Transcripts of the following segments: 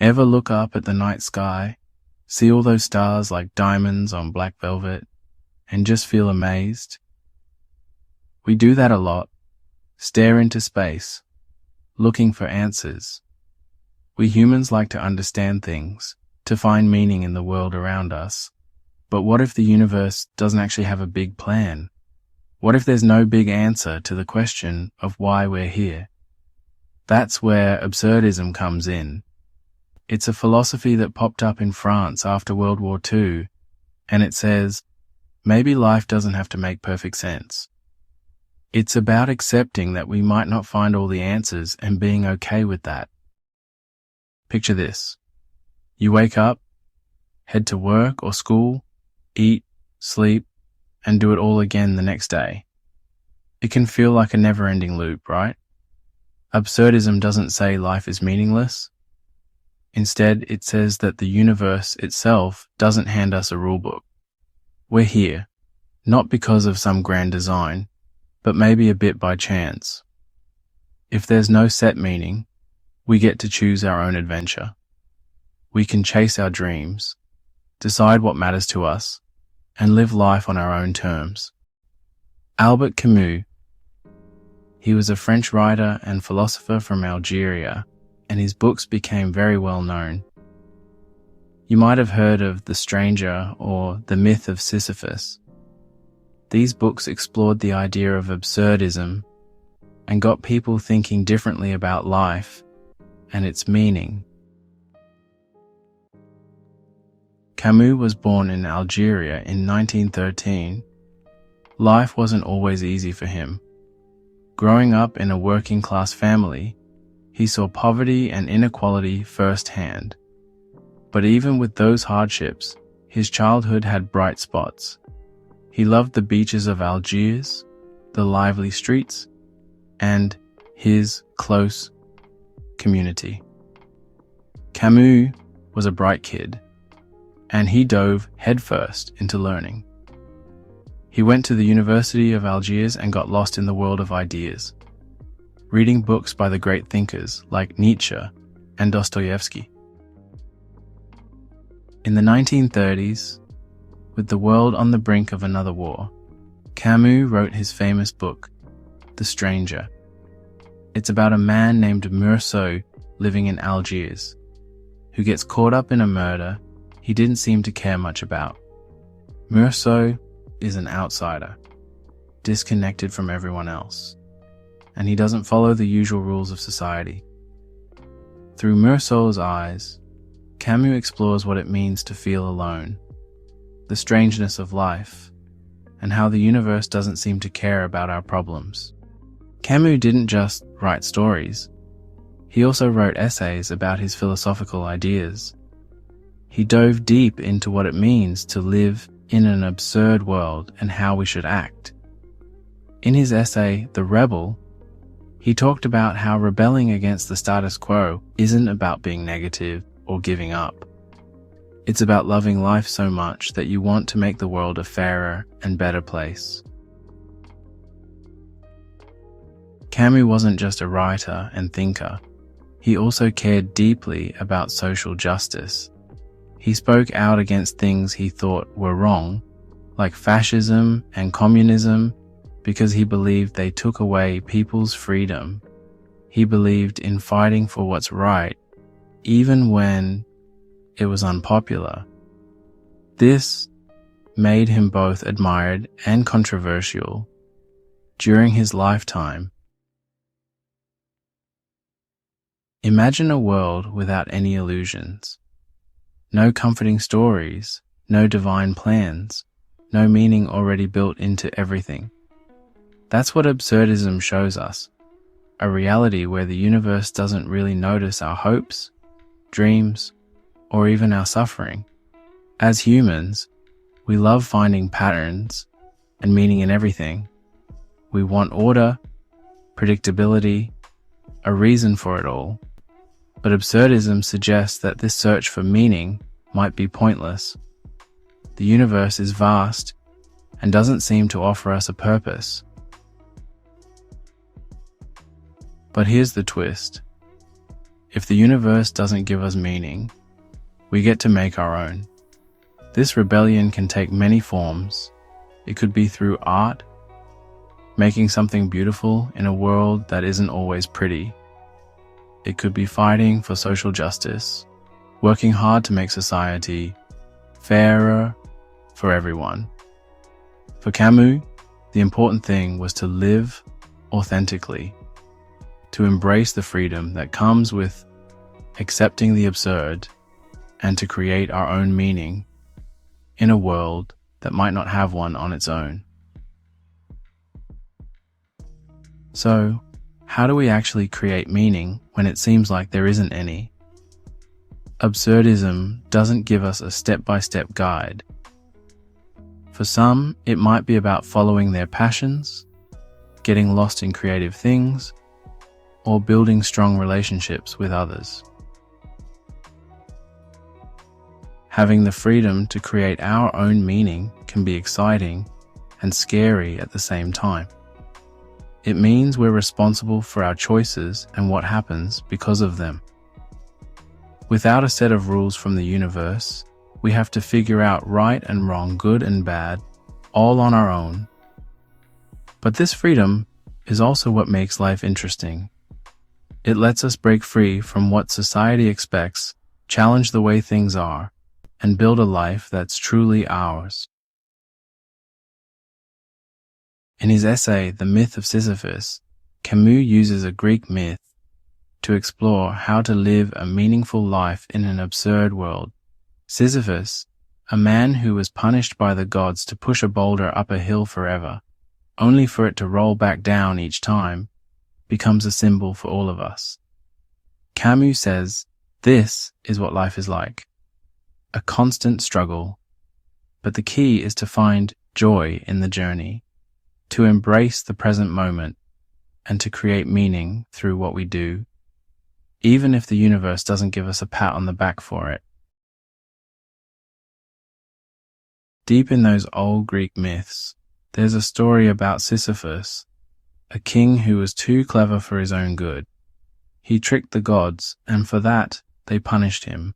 Ever look up at the night sky, see all those stars like diamonds on black velvet, and just feel amazed? We do that a lot, stare into space, looking for answers. We humans like to understand things, to find meaning in the world around us. But what if the universe doesn't actually have a big plan? What if there's no big answer to the question of why we're here? That's where absurdism comes in. It's a philosophy that popped up in France after World War II, and it says, maybe life doesn't have to make perfect sense. It's about accepting that we might not find all the answers and being okay with that. Picture this. You wake up, head to work or school, eat, sleep, and do it all again the next day. It can feel like a never-ending loop, right? Absurdism doesn't say life is meaningless. Instead, it says that the universe itself doesn't hand us a rulebook. We're here, not because of some grand design, but maybe a bit by chance. If there's no set meaning, we get to choose our own adventure. We can chase our dreams, decide what matters to us, and live life on our own terms. Albert Camus. He was a French writer and philosopher from Algeria, and his books became very well known. You might have heard of The Stranger or The Myth of Sisyphus. These books explored the idea of absurdism and got people thinking differently about life and its meaning. Camus was born in Algeria in 1913. Life wasn't always easy for him. Growing up in a working-class family, he saw poverty and inequality firsthand. But even with those hardships, his childhood had bright spots. He loved the beaches of Algiers, the lively streets, and his close community. Camus was a bright kid, and he dove headfirst into learning. He went to the University of Algiers and got lost in the world of ideas, reading books by the great thinkers like Nietzsche and Dostoevsky. In the 1930s, with the world on the brink of another war, Camus wrote his famous book, The Stranger. It's about a man named Meursault living in Algiers, who gets caught up in a murder he didn't seem to care much about. Meursault is an outsider, disconnected from everyone else, and he doesn't follow the usual rules of society. Through Meursault's eyes, Camus explores what it means to feel alone, the strangeness of life, and how the universe doesn't seem to care about our problems. Camus didn't just write stories. He also wrote essays about his philosophical ideas. He dove deep into what it means to live in an absurd world and how we should act. In his essay, The Rebel, he talked about how rebelling against the status quo isn't about being negative or giving up. It's about loving life so much that you want to make the world a fairer and better place. Camus wasn't just a writer and thinker. He also cared deeply about social justice. He spoke out against things he thought were wrong, like fascism and communism, because he believed they took away people's freedom. He believed in fighting for what's right, even when it was unpopular. This made him both admired and controversial during his lifetime. Imagine a world without any illusions. No comforting stories, no divine plans, no meaning already built into everything. That's what absurdism shows us, a reality where the universe doesn't really notice our hopes, dreams, or even our suffering. As humans, we love finding patterns and meaning in everything. We want order, predictability, a reason for it all. But absurdism suggests that this search for meaning might be pointless. The universe is vast and doesn't seem to offer us a purpose. But here's the twist. If the universe doesn't give us meaning, we get to make our own. This rebellion can take many forms. It could be through art, making something beautiful in a world that isn't always pretty. It could be fighting for social justice, working hard to make society fairer for everyone. For Camus, the important thing was to live authentically, to embrace the freedom that comes with accepting the absurd, and to create our own meaning in a world that might not have one on its own. So, how do we actually create meaning when it seems like there isn't any? Absurdism doesn't give us a step-by-step guide. For some, it might be about following their passions, getting lost in creative things, or building strong relationships with others. Having the freedom to create our own meaning can be exciting and scary at the same time. It means we're responsible for our choices and what happens because of them. Without a set of rules from the universe, we have to figure out right and wrong, good and bad, all on our own. But this freedom is also what makes life interesting. It lets us break free from what society expects, challenge the way things are, and build a life that's truly ours. In his essay, The Myth of Sisyphus, Camus uses a Greek myth to explore how to live a meaningful life in an absurd world. Sisyphus, a man who was punished by the gods to push a boulder up a hill forever, only for it to roll back down each time, becomes a symbol for all of us. Camus says, this is what life is like. A constant struggle, but the key is to find joy in the journey, to embrace the present moment, and to create meaning through what we do, even if the universe doesn't give us a pat on the back for it. Deep in those old Greek myths, there's a story about Sisyphus, a king who was too clever for his own good. He tricked the gods, and for that, they punished him.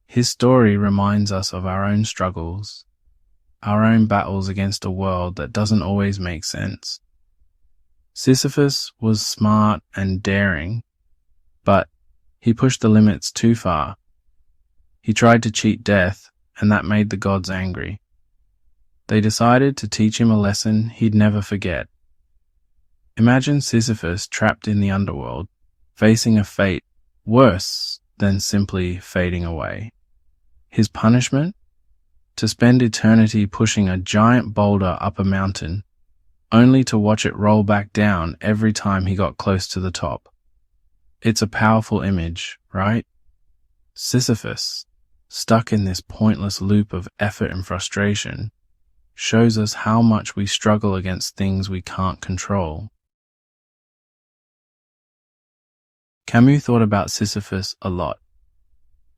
His story reminds us of our own struggles, our own battles against a world that doesn't always make sense. Sisyphus was smart and daring, but he pushed the limits too far. He tried to cheat death, and that made the gods angry. They decided to teach him a lesson he'd never forget. Imagine Sisyphus trapped in the underworld, facing a fate worse than simply fading away. His punishment? To spend eternity pushing a giant boulder up a mountain, only to watch it roll back down every time he got close to the top. It's a powerful image, right? Sisyphus, stuck in this pointless loop of effort and frustration, shows us how much we struggle against things we can't control. Camus thought about Sisyphus a lot.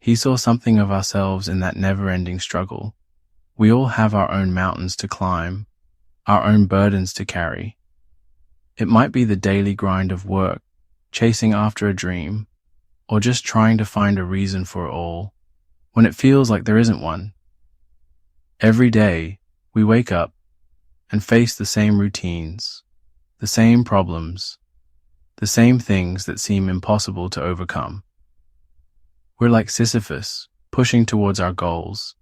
He saw something of ourselves in that never-ending struggle. We all have our own mountains to climb, our own burdens to carry. It might be the daily grind of work, chasing after a dream, or just trying to find a reason for it all, when it feels like there isn't one. Every day, we wake up and face the same routines, the same problems, the same things that seem impossible to overcome. We're like Sisyphus, pushing towards our goals,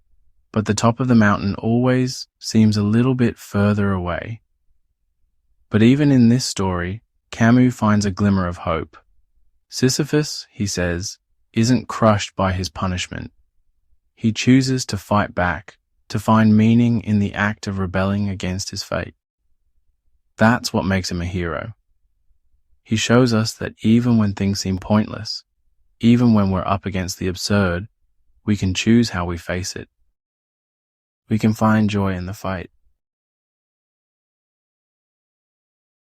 but the top of the mountain always seems a little bit further away. But even in this story, Camus finds a glimmer of hope. Sisyphus, he says, isn't crushed by his punishment. He chooses to fight back, to find meaning in the act of rebelling against his fate. That's what makes him a hero. He shows us that even when things seem pointless, even when we're up against the absurd, we can choose how we face it. We can find joy in the fight.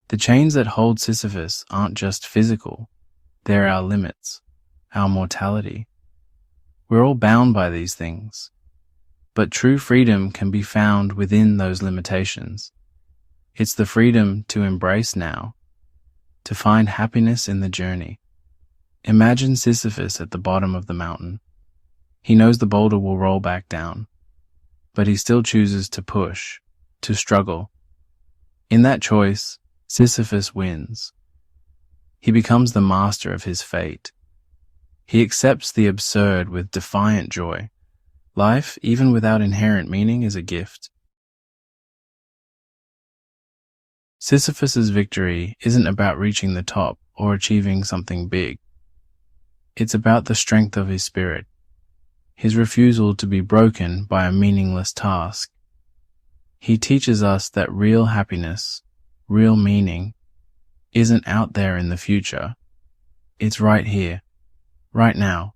The chains that hold Sisyphus aren't just physical, they're our limits, our mortality. We're all bound by these things, but true freedom can be found within those limitations. It's the freedom to embrace now, to find happiness in the journey, Imagine Sisyphus at the bottom of the mountain. He knows the boulder will roll back down, but he still chooses to push, to struggle. In that choice, Sisyphus wins. He becomes the master of his fate. He accepts the absurd with defiant joy. Life, even without inherent meaning, is a gift. Sisyphus's victory isn't about reaching the top or achieving something big. It's about the strength of his spirit, his refusal to be broken by a meaningless task. He teaches us that real happiness, real meaning, isn't out there in the future. It's right here, right now.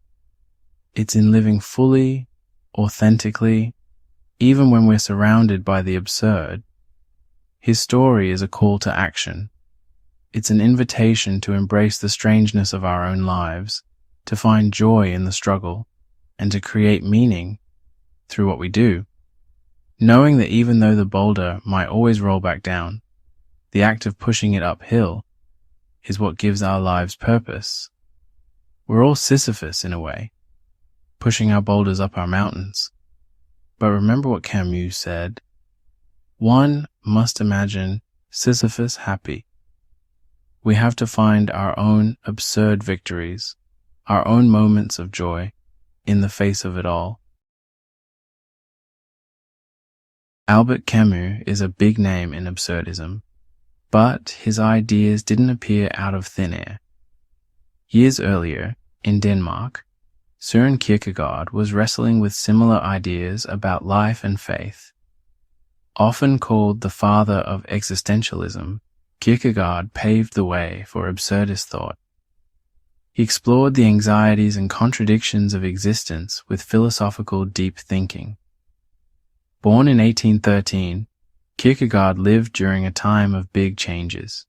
It's in living fully, authentically, even when we're surrounded by the absurd. His story is a call to action. It's an invitation to embrace the strangeness of our own lives, to find joy in the struggle, and to create meaning through what we do. Knowing that even though the boulder might always roll back down, the act of pushing it uphill is what gives our lives purpose. We're all Sisyphus in a way, pushing our boulders up our mountains. But remember what Camus said, one must imagine Sisyphus happy. We have to find our own absurd victories, our own moments of joy in the face of it all. Albert Camus is a big name in absurdism, but his ideas didn't appear out of thin air. Years earlier, in Denmark, Søren Kierkegaard was wrestling with similar ideas about life and faith. Often called the father of existentialism, Kierkegaard paved the way for absurdist thought. He explored the anxieties and contradictions of existence with philosophical deep thinking. Born in 1813, Kierkegaard lived during a time of big changes.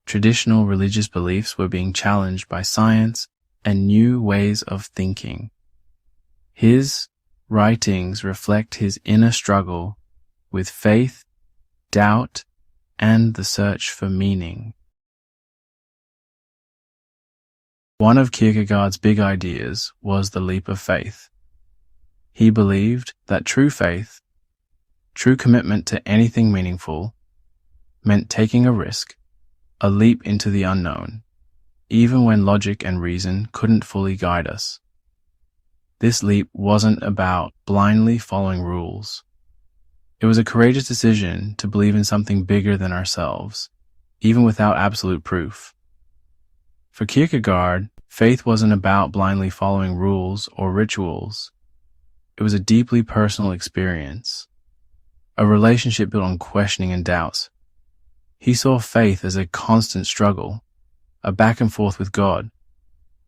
Traditional religious beliefs were being challenged by science and new ways of thinking. His writings reflect his inner struggle with faith, doubt, and the search for meaning. One of Kierkegaard's big ideas was the leap of faith. He believed that true faith, true commitment to anything meaningful, meant taking a risk, a leap into the unknown, even when logic and reason couldn't fully guide us. This leap wasn't about blindly following rules. It was a courageous decision to believe in something bigger than ourselves, even without absolute proof. For Kierkegaard, faith wasn't about blindly following rules or rituals. It was a deeply personal experience, a relationship built on questioning and doubts. He saw faith as a constant struggle, a back and forth with God,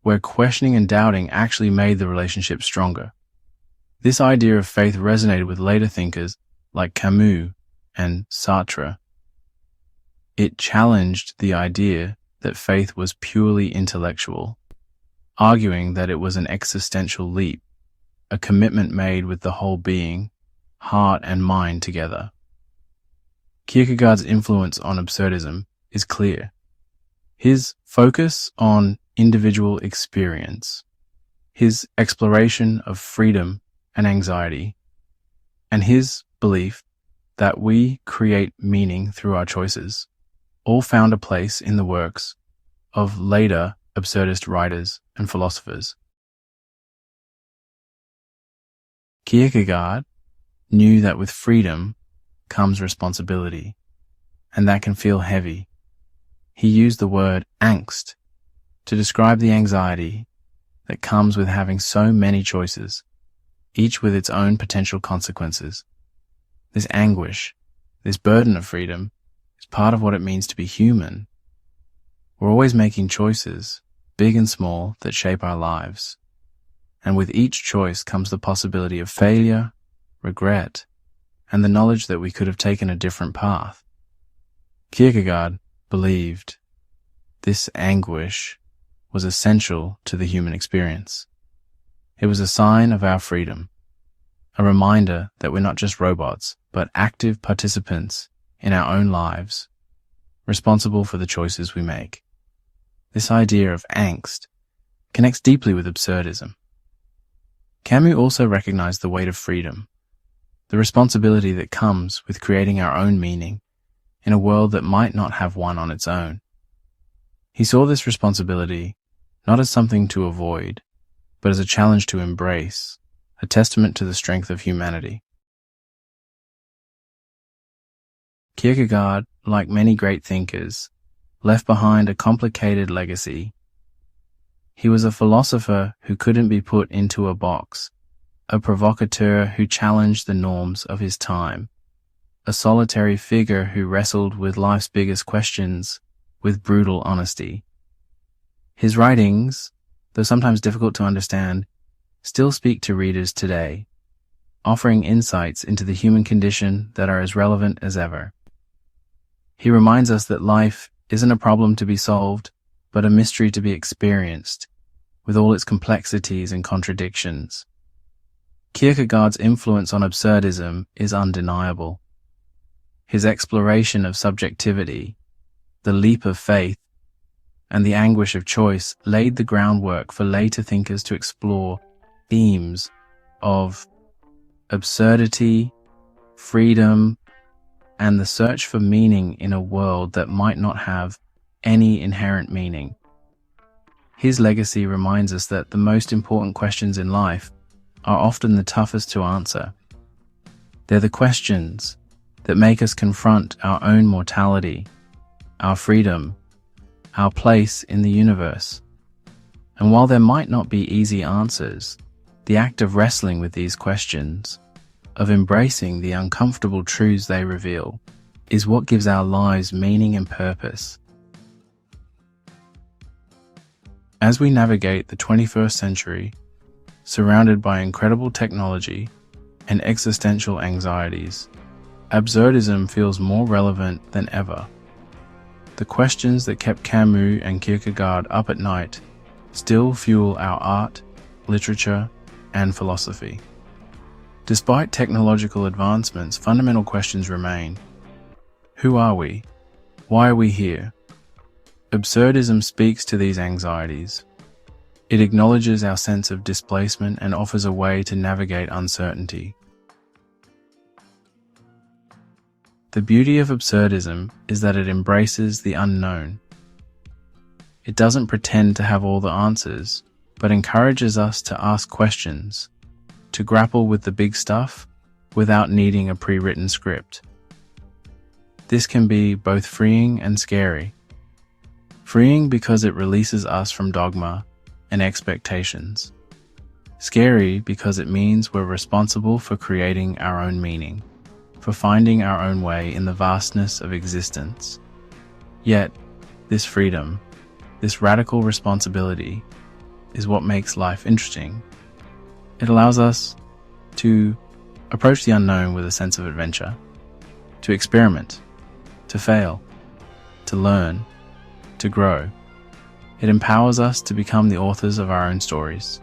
where questioning and doubting actually made the relationship stronger. This idea of faith resonated with later thinkers like Camus and Sartre. It challenged the idea that faith was purely intellectual, arguing that it was an existential leap, a commitment made with the whole being, heart and mind together. Kierkegaard's influence on absurdism is clear. His focus on individual experience, his exploration of freedom and anxiety, and his belief that we create meaning through our choices, all found a place in the works of later absurdist writers and philosophers. Kierkegaard knew that with freedom comes responsibility, and that can feel heavy. He used the word angst to describe the anxiety that comes with having so many choices, each with its own potential consequences. This anguish, this burden of freedom, is part of what it means to be human. We're always making choices, big and small, that shape our lives. And with each choice comes the possibility of failure, regret, and the knowledge that we could have taken a different path. Kierkegaard believed this anguish was essential to the human experience. It was a sign of our freedom, a reminder that we're not just robots, but active participants in our own lives, responsible for the choices we make. This idea of angst connects deeply with absurdism. Camus also recognized the weight of freedom, the responsibility that comes with creating our own meaning in a world that might not have one on its own. He saw this responsibility not as something to avoid, but as a challenge to embrace, a testament to the strength of humanity. Kierkegaard, like many great thinkers, left behind a complicated legacy. He was a philosopher who couldn't be put into a box, a provocateur who challenged the norms of his time, a solitary figure who wrestled with life's biggest questions with brutal honesty. His writings, though sometimes difficult to understand, still speak to readers today, offering insights into the human condition that are as relevant as ever. He reminds us that life isn't a problem to be solved, but a mystery to be experienced, with all its complexities and contradictions. Kierkegaard's influence on absurdism is undeniable. His exploration of subjectivity, the leap of faith, and the anguish of choice laid the groundwork for later thinkers to explore themes of absurdity, freedom, and the search for meaning in a world that might not have any inherent meaning. His legacy reminds us that the most important questions in life are often the toughest to answer. They're the questions that make us confront our own mortality, our freedom, our place in the universe. And while there might not be easy answers, the act of wrestling with these questions, of embracing the uncomfortable truths they reveal, is what gives our lives meaning and purpose. As we navigate the 21st century, surrounded by incredible technology and existential anxieties, absurdism feels more relevant than ever. The questions that kept Camus and Kierkegaard up at night still fuel our art, literature, and philosophy. Despite technological advancements, fundamental questions remain. Who are we? Why are we here? Absurdism speaks to these anxieties. It acknowledges our sense of displacement and offers a way to navigate uncertainty. The beauty of absurdism is that it embraces the unknown. It doesn't pretend to have all the answers, but encourages us to ask questions, to grapple with the big stuff without needing a pre-written script. This can be both freeing and scary. Freeing because it releases us from dogma and expectations. Scary because it means we're responsible for creating our own meaning, for finding our own way in the vastness of existence. Yet, this freedom, this radical responsibility, is what makes life interesting. It allows us to approach the unknown with a sense of adventure, to experiment, to fail, to learn, to grow. It empowers us to become the authors of our own stories,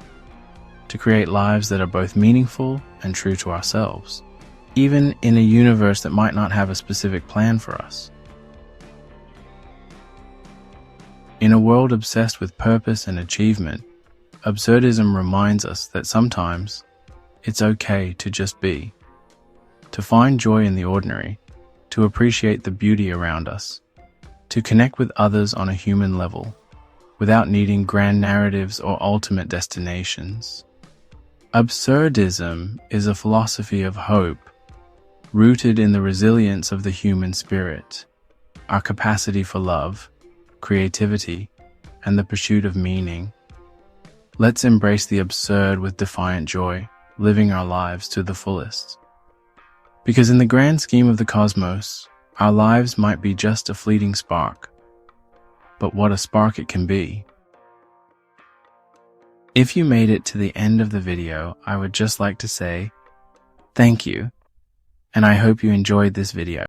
to create lives that are both meaningful and true to ourselves, even in a universe that might not have a specific plan for us. In a world obsessed with purpose and achievement, absurdism reminds us that sometimes it's okay to just be, to find joy in the ordinary, to appreciate the beauty around us, to connect with others on a human level, without needing grand narratives or ultimate destinations. Absurdism is a philosophy of hope, rooted in the resilience of the human spirit, our capacity for love, creativity, and the pursuit of meaning. Let's embrace the absurd with defiant joy, living our lives to the fullest. Because in the grand scheme of the cosmos, our lives might be just a fleeting spark, but what a spark it can be. If you made it to the end of the video, I would just like to say thank you, and I hope you enjoyed this video.